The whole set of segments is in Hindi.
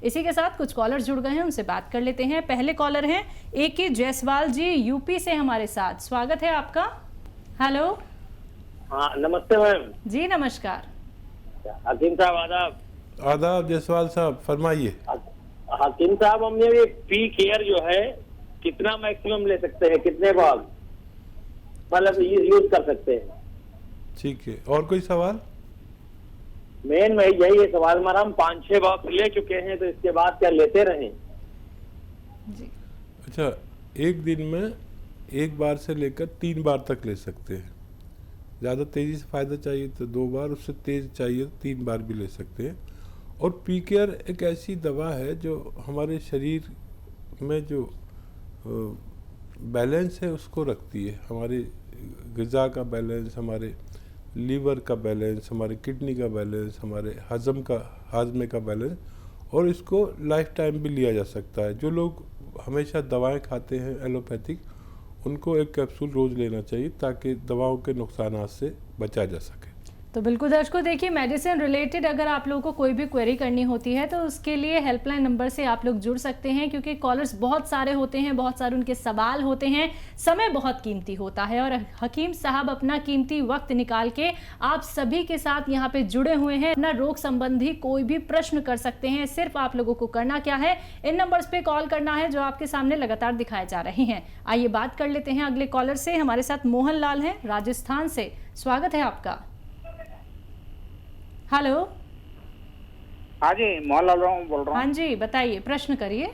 इसी के साथ कुछ कॉलर जुड़ गए हैं, उनसे बात कर लेते हैं। पहले कॉलर हैं AK जायसवाल जी, यूपी से हमारे साथ। स्वागत है आपका। हेलो। हाँ नमस्ते मैम जी नमस्कार। हकीम साहब आदाब। आदाब जायसवाल साहब, फरमाइए। हकीम साहब, हमने ये पी केयर जो है कितना मैक्सिमम ले सकते हैं, कितने बार मतलब यूज कर सकते हैं? ठीक है, और कोई सवाल? मेन वही यही है सवाल हमारा। हम 5-6 बॉक्स ले चुके हैं, तो इसके बाद क्या लेते रहें? जी। अच्छा, एक दिन में एक बार से लेकर 3 बार तक ले सकते हैं। ज़्यादा तेज़ी से फ़ायदा चाहिए तो 2 बार, उससे तेज़ चाहिए तो 3 बार भी ले सकते हैं। और पी केयर एक ऐसी दवा है जो हमारे शरीर में जो बैलेंस है उसको रखती है। हमारे ग़िज़ा का बैलेंस, हमारे लीवर का बैलेंस, हमारे किडनी का बैलेंस, हमारे हाजमे का बैलेंस, और इसको लाइफ टाइम भी लिया जा सकता है। जो लोग हमेशा दवाएं खाते हैं एलोपैथिक, उनको एक कैप्सूल रोज़ लेना चाहिए ताकि दवाओं के नुकसानात से बचा जा सके। तो बिल्कुल दर्शकों, देखिए मेडिसिन रिलेटेड अगर आप लोगों को कोई भी क्वेरी करनी होती है तो उसके लिए हेल्पलाइन नंबर से आप लोग जुड़ सकते हैं, क्योंकि कॉलर्स बहुत सारे होते हैं, बहुत सारे उनके सवाल होते हैं, समय बहुत कीमती होता है और हकीम साहब अपना कीमती वक्त निकाल के आप सभी के साथ यहाँ पे जुड़े हुए हैं। अपना रोग संबंधी कोई भी प्रश्न कर सकते हैं। सिर्फ आप लोगों को करना क्या है, इन नंबर्स पे कॉल करना है जो आपके सामने लगातार दिखाए जा रहे हैं। आइए बात कर लेते हैं अगले कॉलर से। हमारे साथ मोहन लाल हैं राजस्थान से। स्वागत है आपका। हेलो। हाँ जी, मोहनलाल बोल रहा हूँ। हाँ जी, बताइए, प्रश्न करिए।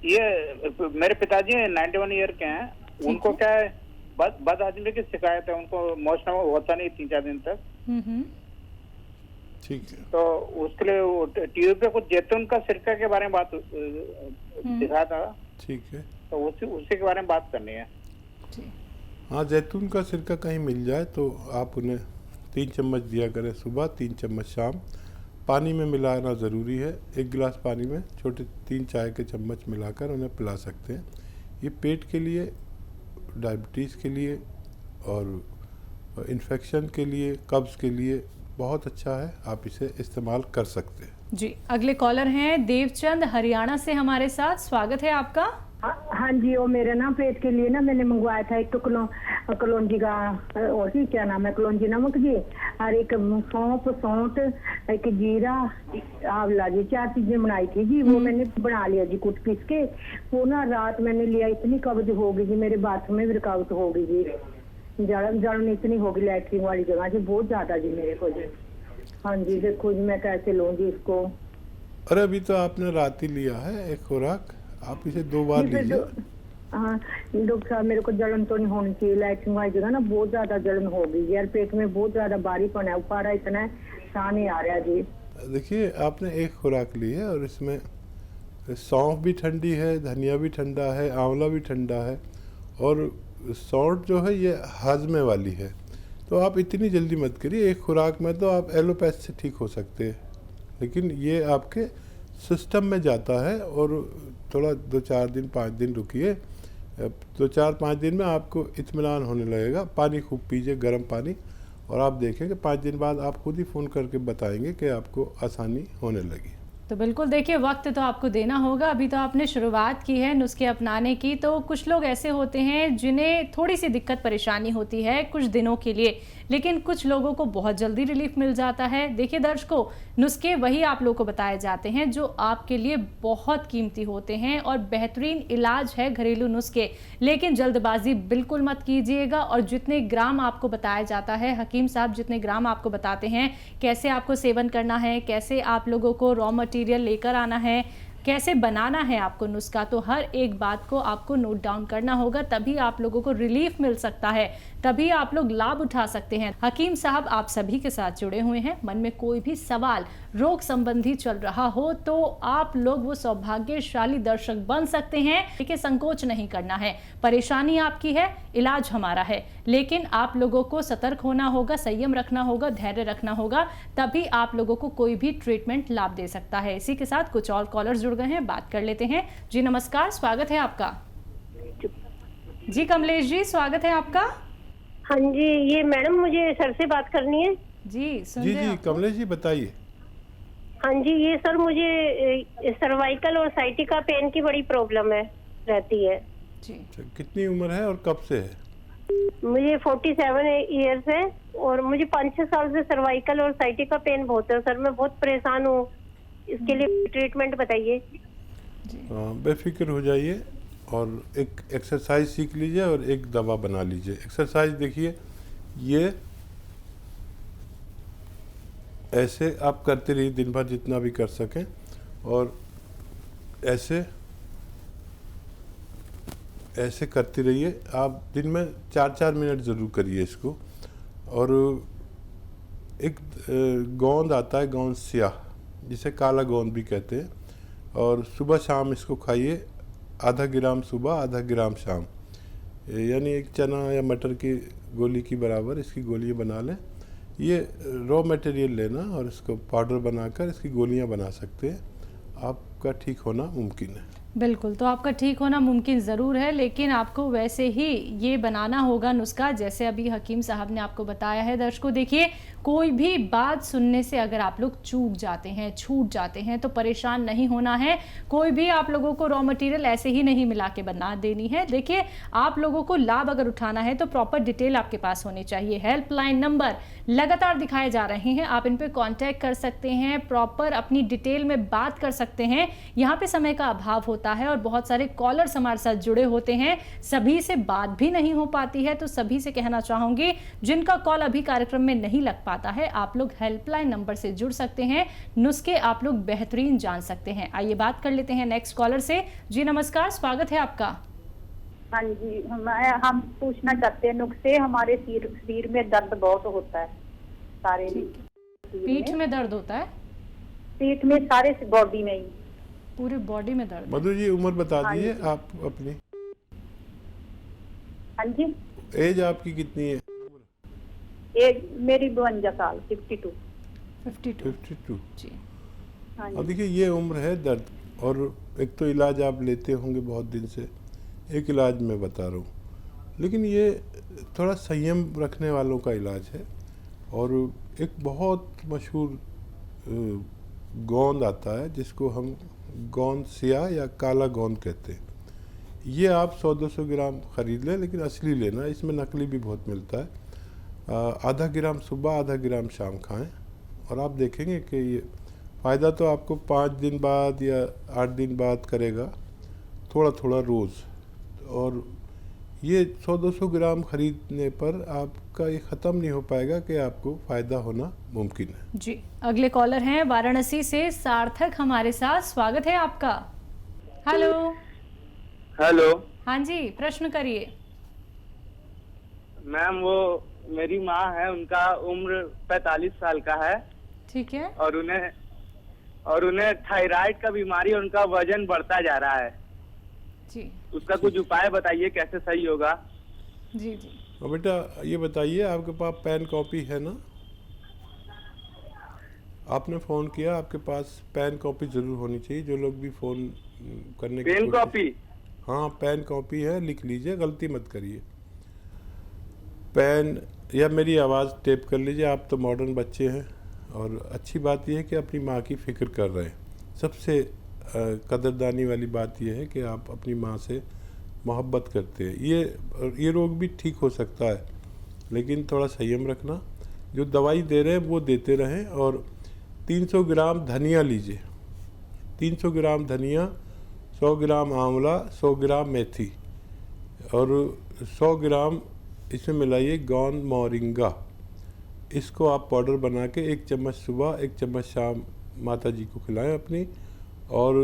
ये मेरे पिताजी 91 ईयर के हैं, उनको क्या है बद हजमी की शिकायत है, उनको मोशन होता नहीं 3-4 दिन तक। ठीक है, तो उसके लिए टीवी पे कुछ जैतून का सिरका के बारे में बात दिखा था। ठीक है, तो उसी के बारे में बात करनी है। हाँ, जैतून का सिरका कहीं मिल जाए तो आप उन्हें 3 चम्मच दिया करें सुबह, 3 चम्मच शाम। पानी में मिलाना ज़रूरी है। 1 गिलास पानी में छोटे 3 चाय के चम्मच मिलाकर उन्हें पिला सकते हैं। ये पेट के लिए, डायबिटीज़ के लिए और इन्फेक्शन के लिए, कब्ज़ के लिए बहुत अच्छा है। आप इसे इस्तेमाल कर सकते हैं। जी, अगले कॉलर हैं देवचंद हरियाणा से हमारे साथ। स्वागत है आपका। हाँ जी, वो मेरे ना पेट के लिए ना मैंने मंगवाया था एक कलौंजी का, और ही क्या नाम है, कलौंजी नमक जी, और एक सौंठ, एक जीरा, आंवला जी, 4 चीजें बनाई थी जी। वो मैंने बना लिया जी कुट पीस के। वो ना रात मैंने लिया, इतनी कब्ज हो गई जी, मेरे बाथरूम में भी रुकावट हो गई जी, जलन इतनी होगी लैट्रिन वाली जगह जी, बहुत ज्यादा जी मेरे को जी। हाँ जी, देखो जी मैं कैसे लूँ जी इसको। अरे अभी तो आपने रात ही लिया है एक खुराक, आप इसे 2 बार लीजिए। हाँ डॉक्टर साहब, मेरे को जलन तो नहीं होनी चाहिए, लैट्रिन वाली जगह ना बहुत ज्यादा जलन हो गई यार, पेट में बहुत ज्यादा भारीपन है, उपारा इतना साह नहीं आ रहा जी। देखिए, आपने एक खुराक ली है और इसमें सौंफ भी ठंडी है, धनिया भी ठंडा है, आंवला भी ठंडा है, और सौंठ जो है ये हाजमे वाली है। तो आप इतनी जल्दी मत करिए, एक खुराक में तो आप एलोपैथ से ठीक हो सकते हैं, लेकिन ये आपके सिस्टम में जाता है और थोड़ा 2-4 दिन 5 दिन रुकिए। 2-4-5 दिन में आपको इत्मीनान होने लगेगा। पानी खूब पीजिए, गर्म पानी, और आप देखेंगे 5 दिन बाद आप खुद ही फ़ोन करके बताएंगे कि आपको आसानी होने लगी। तो बिल्कुल देखिए, वक्त तो आपको देना होगा। अभी तो आपने शुरुआत की है नुस्खे अपनाने की, तो कुछ लोग ऐसे होते हैं जिन्हें थोड़ी सी दिक्कत परेशानी होती है कुछ दिनों के लिए, लेकिन कुछ लोगों को बहुत जल्दी रिलीफ मिल जाता है। देखिए दर्शकों, नुस्खे वही आप लोगों को बताए जाते हैं जो आपके लिए बहुत कीमती होते हैं और बेहतरीन इलाज है घरेलू नुस्खे, लेकिन जल्दबाजी बिल्कुल मत कीजिएगा। और जितने ग्राम आपको बताया जाता है, हकीम साहब जितने ग्राम आपको बताते हैं कैसे आपको सेवन करना है, कैसे आप लोगों को रॉ मटेरियल लेकर आना है, कैसे बनाना है आपको नुस्खा, तो हर एक बात को आपको नोट डाउन करना होगा, तभी आप लोगों को रिलीफ मिल सकता है, तभी आप लोग लाभ उठा सकते हैं। हकीम साहब आप सभी के साथ जुड़े हुए हैं। मन में कोई भी सवाल रोग संबंधी चल रहा हो तो आप लोग वो सौभाग्यशाली दर्शक बन सकते हैं। देखिए, संकोच नहीं करना है, परेशानी आपकी है, इलाज हमारा है, लेकिन आप लोगों को सतर्क होना होगा, संयम रखना होगा, धैर्य रखना होगा, तभी आप लोगों को कोई भी ट्रीटमेंट लाभ दे सकता है। इसी के साथ कुछ और कॉलर्स जुड़ गए हैं, बात कर लेते हैं। जी नमस्कार, स्वागत है आपका। जी कमलेश जी, स्वागत है आपका। हाँ जी, ये मैडम मुझे सर से बात करनी है। जी जी कमलेश जी बताइए। हाँ जी, ये सर मुझे सर्वाइकल और साइटिका पेन की बड़ी प्रॉब्लम है, रहती है। जी। अच्छा, कितनी उम्र है और कब से है? मुझे 47 ईयर्स है और मुझे 5-6 साल से सर्वाइकल और साइटिका पेन बहुत है सर। मैं बहुत परेशान हूँ, इसके लिए ट्रीटमेंट बताइए। बेफिक्र हो जाइए और एक एक्सरसाइज सीख लीजिए और एक दवा बना लीजिए। एक्सरसाइज देखिए, ये ऐसे आप करते रहिए दिन भर जितना भी कर सकें, और ऐसे ऐसे करते रहिए। आप दिन में 4-4 मिनट ज़रूर करिए इसको। और एक गोंद आता है, गोंद स्याह, जिसे काला गोंद भी कहते हैं, और सुबह शाम इसको खाइए। आधा ग्राम सुबह, आधा ग्राम शाम, यानी एक चना या मटर की गोली की बराबर इसकी गोलियां बना लें। ये रॉ मटेरियल लेना और इसको पाउडर बनाकर इसकी गोलियां बना सकते हैं। आपका ठीक होना मुमकिन है। बिल्कुल, तो आपका ठीक होना मुमकिन ज़रूर है, लेकिन आपको वैसे ही ये बनाना होगा नुस्खा, जैसे अभी हकीम साहब ने आपको बताया है। दर्शकों देखिए, कोई भी बात सुनने से अगर आप लोग चूक जाते हैं, छूट जाते हैं, तो परेशान नहीं होना है। कोई भी आप लोगों को रॉ मटेरियल ऐसे ही नहीं मिला के बना देनी है। देखिए, आप लोगों को लाभ अगर उठाना है तो प्रॉपर डिटेल आपके पास होनी चाहिए। हेल्पलाइन नंबर लगातार दिखाए जा रहे हैं, आप इन पे कांटेक्ट कर सकते हैं, प्रॉपर अपनी डिटेल में बात कर सकते हैं। यहाँ पे समय का अभाव होता है और बहुत सारे कॉलर्स हमारे साथ जुड़े होते हैं, सभी से बात भी नहीं हो पाती है। तो सभी से कहना चाहूंगी, जिनका कॉल अभी कार्यक्रम में नहीं लग पाता है, आप लोग हेल्पलाइन नंबर से जुड़ सकते हैं, नुस्खे आप लोग बेहतरीन जान सकते हैं। आइए बात कर लेते हैं नेक्स्ट कॉलर से। जी नमस्कार, स्वागत है आपका। हाँ जी, हम पूछना चाहते हैं, नुस्खे हमारे शरीर में दर्द बहुत होता है, सारे पीठ में दर्द होता है? पीठ में, सारे बॉडी में ही, पूरे बॉडी में दर्द। मधु जी, उम्र बता दीजिए आप अपनी। हाँ जी, एज आपकी कितनी है? एज मेरी 52 साल, 52। 52 जी। हाँ अब जी, देखिए, ये उम्र है दर्द, और एक तो इलाज आप लेते होंगे बहुत दिन से, एक इलाज मैं बता रहा हूँ, लेकिन ये थोड़ा संयम रखने वालों का इलाज है। और एक बहुत मशहूर गोंद आता है जिसको हम गोंद स्याह या काला गोंद कहते हैं। ये आप 100-200 ग्राम ख़रीद लें, लेकिन असली लेना, इसमें नकली भी बहुत मिलता है। आधा ग्राम सुबह, आधा ग्राम शाम खाएं, और आप देखेंगे कि ये फ़ायदा तो आपको 5 दिन बाद या 8 दिन बाद करेगा, थोड़ा थोड़ा रोज़। और ये 100-200 ग्राम खरीदने पर आपका ये ख़त्म नहीं हो पाएगा कि आपको फ़ायदा होना मुमकिन है। जी, अगले कॉलर हैं वाराणसी से सार्थक हमारे साथ, स्वागत है आपका। हेलो। हेलो हाँ जी, प्रश्न करिए। मैम, वो मेरी माँ है, उनका उम्र 45 साल का है, ठीक है। और उन्हें थायराइड का बीमारी, उनका वजन बढ़ता जा रहा है जी। उसका कुछ उपाय बताइए, कैसे सही होगा? जी जी। और बेटा ये बताइए, आपके पास पेन कॉपी है ना? आपने फ़ोन किया, आपके पास पेन कॉपी ज़रूर होनी चाहिए। जो लोग भी फ़ोन करने की पेन कॉपी? हाँ, पेन कॉपी है, लिख लीजिए, गलती मत करिए। पेन या मेरी आवाज़ टेप कर लीजिए। आप तो मॉडर्न बच्चे हैं, और अच्छी बात यह है कि अपनी माँ की फ़िक्र कर रहे हैं। सबसे कदरदानी वाली बात यह है कि आप अपनी माँ से मोहब्बत करते हैं। ये रोग भी ठीक हो सकता है, लेकिन थोड़ा संयम रखना। जो दवाई दे रहे हैं वो देते रहें। और 300 ग्राम धनिया लीजिए, 300 ग्राम धनिया, 100 ग्राम आंवला, 100 ग्राम मेथी, और 100 ग्राम इसमें मिलाइए गोंद मोरिंगा। इसको आप पाउडर बना के 1 चम्मच सुबह, 1 चम्मच शाम माता जी को खिलाएं अपनी। और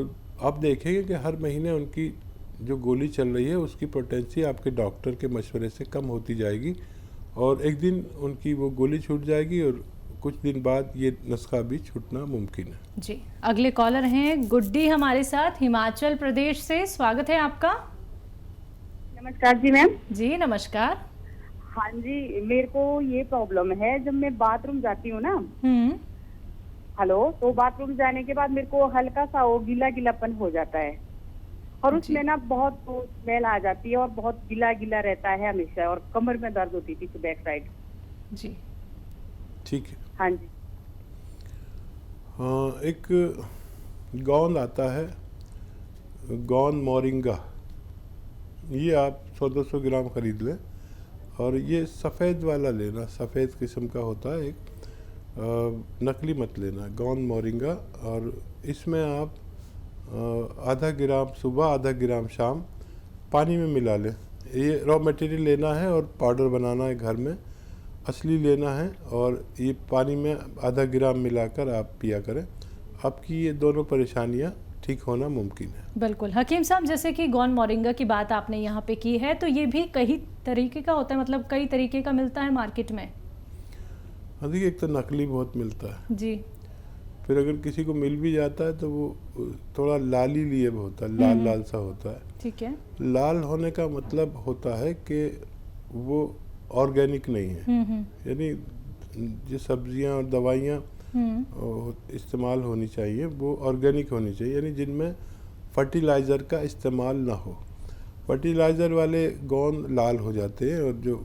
आप देखेंगे कि हर महीने उनकी जो गोली चल रही है उसकी पोटेंसी आपके डॉक्टर के मशवरे से कम होती जाएगी, और एक दिन उनकी वो गोली छूट जाएगी, और कुछ दिन बाद ये नुस्खा भी छूटना मुमकिन है। जी, अगले कॉलर हैं गुड्डी हमारे साथ हिमाचल प्रदेश से, स्वागत है आपका। नमस्कार जी मैम। जी नमस्कार। हाँ जी, मेरे को ये प्रॉब्लम है, जब मैं बाथरूम जाती हूँ ना, हेलो, तो बाथरूम जाने के बाद मेरे को हल्का सा वो गीला गीलापन हो जाता है, और उसमें ना बहुत स्मेल आ जाती है, और बहुत गीला गीला रहता है हमेशा, और कमर में दर्द होती थी बैक साइड। जी, ठीक है। हाँ जी। एक गोंद आता है, गोंद मोरिंगा, ये आप 100-200 ग्राम खरीद लें और ये सफ़ेद वाला लेना, सफ़ेद किस्म का होता है एक, नकली मत लेना, गोंद मोरिंगा। और इसमें आप आधा ग्राम सुबह, आधा ग्राम शाम पानी में मिला लें। ये रॉ मटेरियल लेना है और पाउडर बनाना है घर में, असली लेना है, और ये पानी में आधा ग्राम मिलाकर आप पिया करें। आपकी ये दोनों परेशानियां ठीक होना मुमकिन है। बिल्कुल हकीम साहब, जैसे कि गोंद मोरिंगा की बात आपने यहाँ पे की है, तो ये भी कई तरीके का होता है, मतलब कई तरीके का मिलता है मार्केट में? हाँ देखिए, एक तो नकली बहुत मिलता है जी, फिर अगर किसी को मिल भी जाता है तो वो थोड़ा लाली लिए होता है, लाल लाल सा होता है। ठीक है। लाल होने का मतलब होता है कि वो ऑर्गेनिक नहीं है, यानी जो सब्जियां और दवाइयाँ इस्तेमाल होनी चाहिए वो ऑर्गेनिक होनी चाहिए, यानी जिनमें फर्टिलाइज़र का इस्तेमाल ना हो। फर्टिलाइज़र वाले गोंद लाल हो जाते हैं, और जो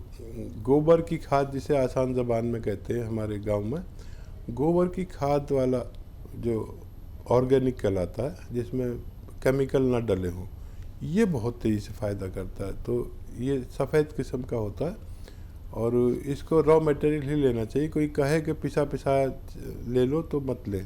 गोबर की खाद, जिसे आसान ज़बान में कहते हैं हमारे गांव में, गोबर की खाद वाला जो ऑर्गेनिक कहलाता है, जिसमें केमिकल ना डले हों, ये बहुत तेज़ी से फ़ायदा करता है। तो ये सफ़ेद किस्म का होता है और इसको रॉ मटेरियल ही लेना चाहिए। कोई कहे कि पिसा पिसा ले लो तो मत ले,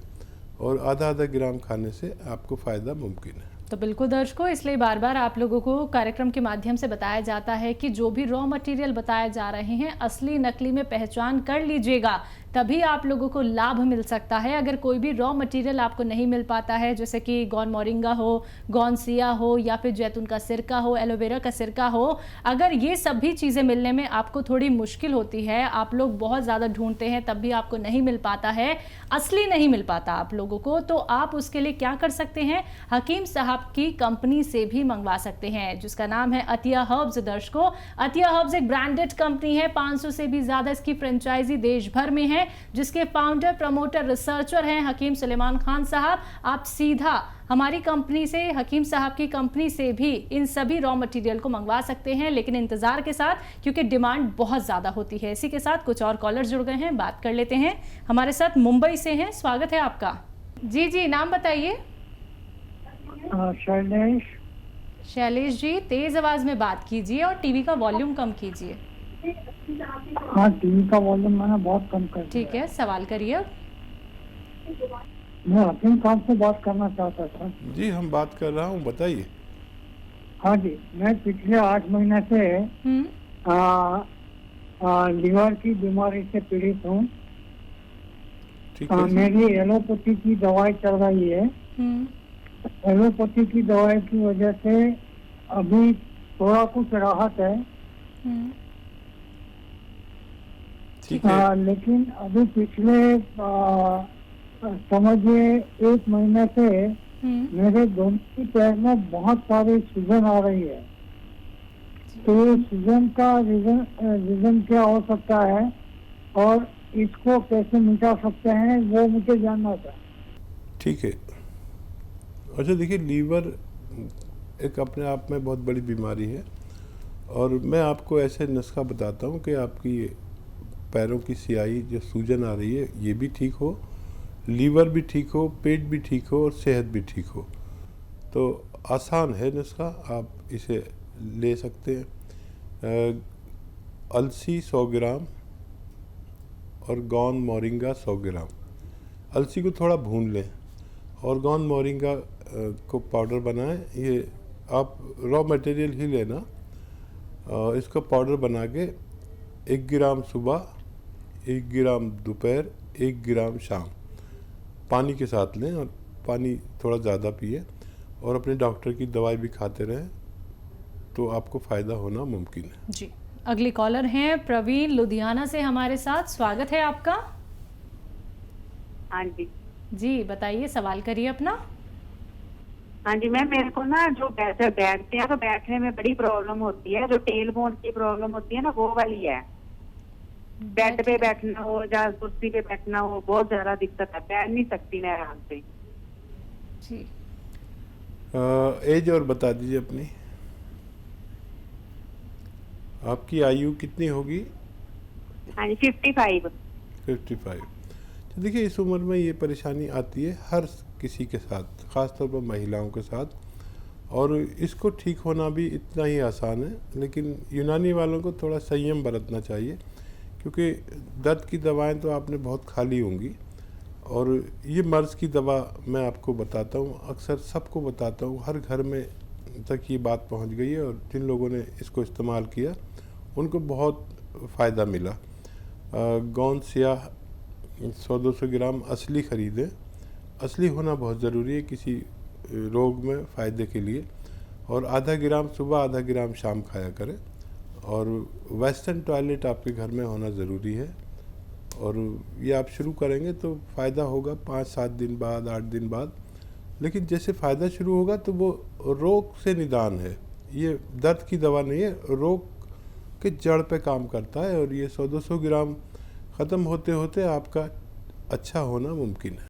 और आधा आधा ग्राम खाने से आपको फ़ायदा मुमकिन है। तो बिल्कुल दर्शकों, इसलिए बार बार आप लोगों को कार्यक्रम के माध्यम से बताया जाता है कि जो भी रॉ मटेरियल बताए जा रहे हैं, असली नकली में पहचान कर लीजिएगा, तभी आप लोगों को लाभ मिल सकता है। अगर कोई भी रॉ मटेरियल आपको नहीं मिल पाता है, जैसे कि गोंद मोरिंगा हो, गोंद सिया हो, या फिर जैतून का सिरका हो, एलोवेरा का सिरका हो, अगर ये सभी चीज़ें मिलने में आपको थोड़ी मुश्किल होती है, आप लोग बहुत ज़्यादा ढूंढते हैं तब भी आपको नहीं मिल पाता है, असली नहीं मिल पाता आप लोगों को, तो आप उसके लिए क्या कर सकते हैं, हकीम साहब की कंपनी से भी मंगवा सकते हैं, जिसका नाम है अतिया हर्ब्स। दर्शकों, अतिया हर्ब्स एक ब्रांडेड कंपनी है, 500 से भी ज़्यादा इसकी फ्रेंचाइजी देश भर में है, जिसके फाउंडर, प्रमोटर, रिसर्चर हैं हकीम सुलेमान खान साहब। आप सीधा हमारी कंपनी से, हकीम साहब की कंपनी से भी इन सभी रॉ मटेरियल को मंगवा सकते हैं, लेकिन इंतजार के साथ, क्योंकि डिमांड बहुत ज़्यादा होती है। इसी के साथ कुछ और कॉलर जुड़ गए हैं, बात कर लेते हैं। हमारे साथ मुंबई से हैं, स्वागत है आपका। जी जी, नाम बताइए। शैलेश जी, तेज आवाज में बात कीजिए और टीवी का वॉल्यूम कम कीजिए। हाँ, टीवी का वॉल्यूम मैंने बहुत कम कर दिया। ठीक है, सवाल करिए। मैं हकीम साहब से बात करना चाहता था। जी, हम बात कर रहा हूँ, बताइए। हाँ जी, मैं पिछले 8 महीने से लीवर की बीमारी से पीड़ित हूँ। मेरी एलोपैथी की दवाई चल रही है। एलोपैथी की दवाई की वजह से अभी थोड़ा कुछ राहत है, लेकिन अभी पिछले समझिए 1 महीने से मेरे दोनों पैर में बहुत सारी सूजन आ रही है। तो सूजन का रीजन क्या हो सकता है और इसको कैसे मिटा सकते हैं, वो मुझे जानना था। ठीक है। अच्छा, देखिए, लीवर एक अपने आप में बहुत बड़ी बीमारी है, और मैं आपको ऐसे नुस्खा बताता हूँ कि आपकी पैरों की सियाई, जो सूजन आ रही है, ये भी ठीक हो, लीवर भी ठीक हो, पेट भी ठीक हो और सेहत भी ठीक हो। तो आसान है नुस्खा, आप इसे ले सकते हैं। अलसी 100 ग्राम और गोंद मोरिंगा 100 ग्राम। अलसी को थोड़ा भून लें और गोंद मोरिंगा को पाउडर बनाएं। ये आप रॉ मटेरियल ही लेना, इसको पाउडर बना के 1 ग्राम सुबह, 1 ग्राम दोपहर, 1 ग्राम शाम पानी के साथ लें, और पानी थोड़ा ज़्यादा पिए, और अपने डॉक्टर की दवाई भी खाते रहें, तो आपको फ़ायदा होना मुमकिन है। जी, अगली कॉलर हैं प्रवीण लुधियाना से हमारे साथ, स्वागत है आपका। हाँ जी जी, बताइए, सवाल करिए अपना। हाँ जी मैम, मेरे को ना जो बैठते हैं तो बैठने में बड़ी प्रॉब्लम होती है, जो टेल बोन की प्रॉब्लम होती है ना, वो वाली है। बेड पे बैठना हो या कुर्सी पे बैठना हो, बहुत ज्यादा दिक्कत है, बैठ नहीं सकती मैं आराम से। जी, एज और बता दीजिए अपनी। आपकी आयु कितनी होगी? हाँ जी, 55। 55। तो देखिए इस उम्र में ये परेशानी आती है हर किसी के साथ, ख़ासतौर पर महिलाओं के साथ, और इसको ठीक होना भी इतना ही आसान है। लेकिन यूनानी वालों को थोड़ा संयम बरतना चाहिए, क्योंकि दर्द की दवाएं तो आपने बहुत खा ली होंगी, और ये मर्ज़ की दवा मैं आपको बताता हूँ, अक्सर सबको बताता हूँ, हर घर में तक ये बात पहुँच गई है, और जिन लोगों ने इसको इस्तेमाल किया उनको बहुत फ़ायदा मिला। गोंद स्याह 100-200 ग्राम असली ख़रीदें। असली होना बहुत ज़रूरी है किसी रोग में फ़ायदे के लिए, और आधा ग्राम सुबह आधा ग्राम शाम खाया करें। और वेस्टर्न टॉयलेट आपके घर में होना ज़रूरी है, और ये आप शुरू करेंगे तो फ़ायदा होगा 5-7 दिन बाद, 8 दिन बाद। लेकिन जैसे फ़ायदा शुरू होगा तो वो रोग से निदान है, ये दर्द की दवा नहीं है, रोग के जड़ पे काम करता है, और ये 100-200 ग्राम ख़त्म होते होते आपका अच्छा होना मुमकिन है।